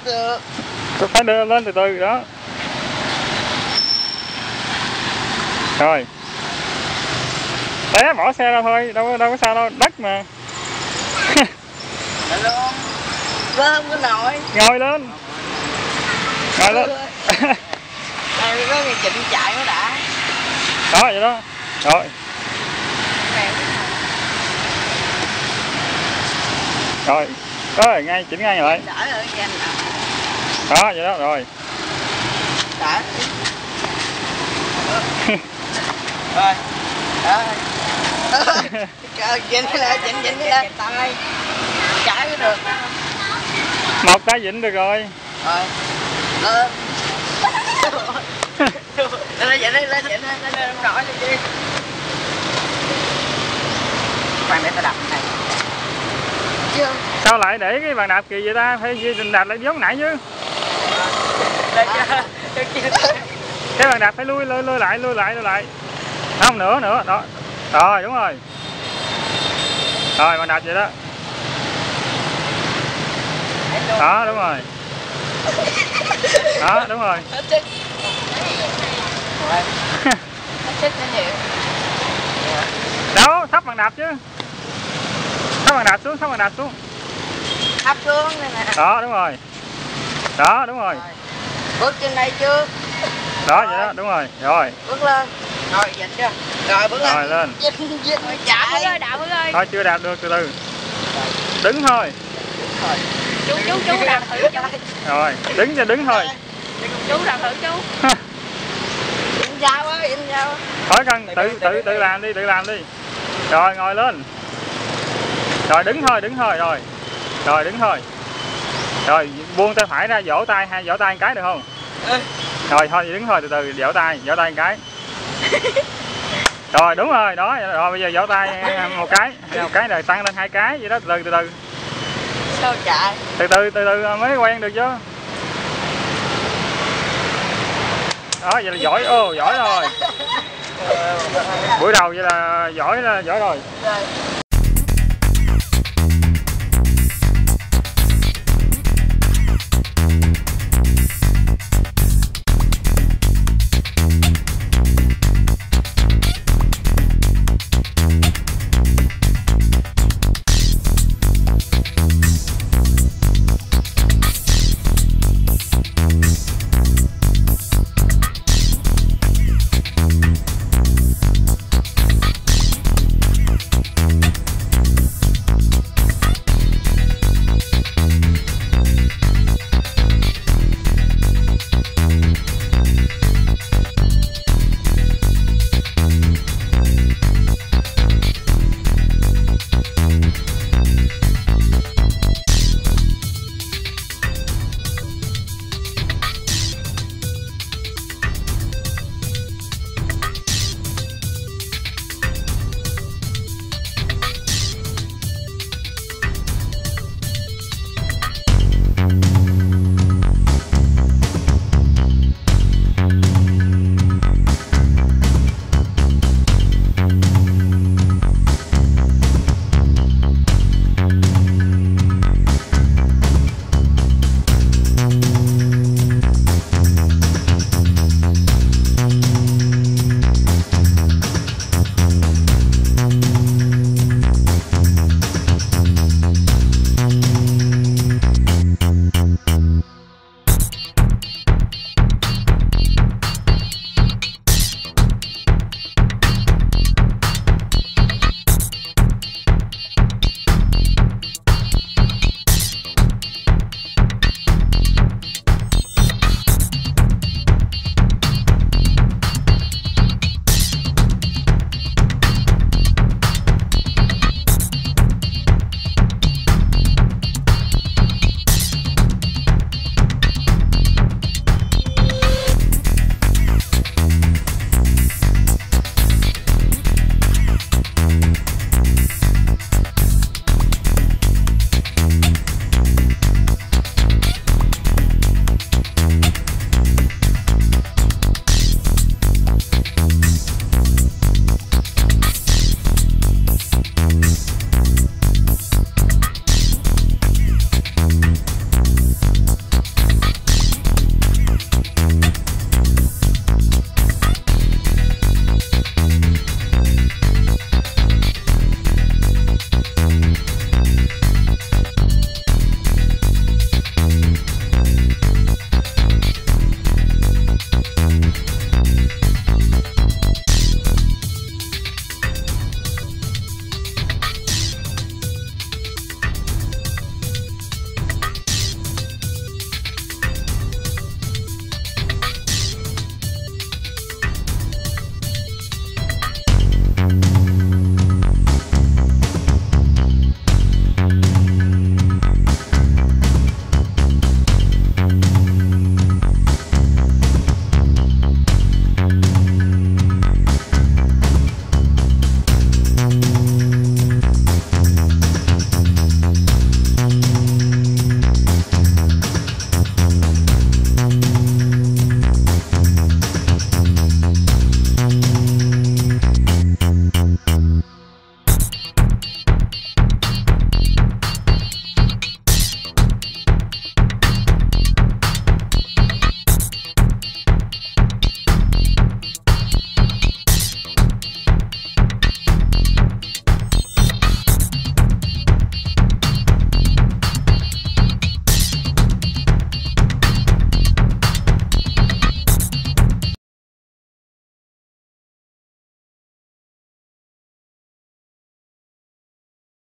được. Tôi phải đưa lên từ từ đó. Rồi. Té bỏ xe ra thôi, đâu có sao đâu, đất mà. Luôn. Không có nổi. Ngồi lên. Ngồi lên. Đây có người chỉnh chạy nó đã. Đó vậy đó. Rồi. Rồi. Rồi, ngay chỉnh ngay lại. Đỡ rồi anh. Đó vậy đó rồi. Đỡ. Rồi. Đó. Chỉnh lại, chỉnh lại tay. Chạy mới được. Một cái vịnh được rồi. Rồi. Lên. Lên chỉnh lên nổi đi chứ. Khoan để tao đập này. Chưa. Sao lại để cái bàn đạp kỳ vậy ta? Phải đạp lại giống nãy chứ. Cái bàn đạp phải lui lại. Không nữa đó. Rồi đúng rồi. Rồi bàn đạp vậy đó. Đó đúng rồi. Đó đúng rồi. Đâu thấp bàn đạp chứ. Thấp bàn đạp xuống. Thấp xuống đây nè. Đó đúng rồi. Đó đúng rồi. Bước trên đây trước. Đó vậy đó đúng rồi. Rồi. Bước lên. Rồi dịch chưa? Rồi bước lên. Rồi lên. Dịch chạy. Đạo ơi. Thôi chưa đạp được từ từ. Đứng thôi. Chú đạp thử chú. Rồi, đứng thôi. Chú đạp thử chú. Dịch sao á, dịch sao? Khỏi cần tự làm đi. Rồi ngồi lên. Rồi đứng thôi rồi. Rồi đứng thôi. Rồi buông tay phải ra, vỗ tay một cái được không? Rồi thôi đứng thôi, từ từ vỗ tay một cái. Rồi đúng rồi, đó, rồi bây giờ vỗ tay một cái rồi tăng lên 2 cái vậy đó, từ từ. Sao chạy? Từ từ mới quen được chứ. Đó vậy là giỏi, giỏi rồi. Buổi đầu vậy là giỏi rồi.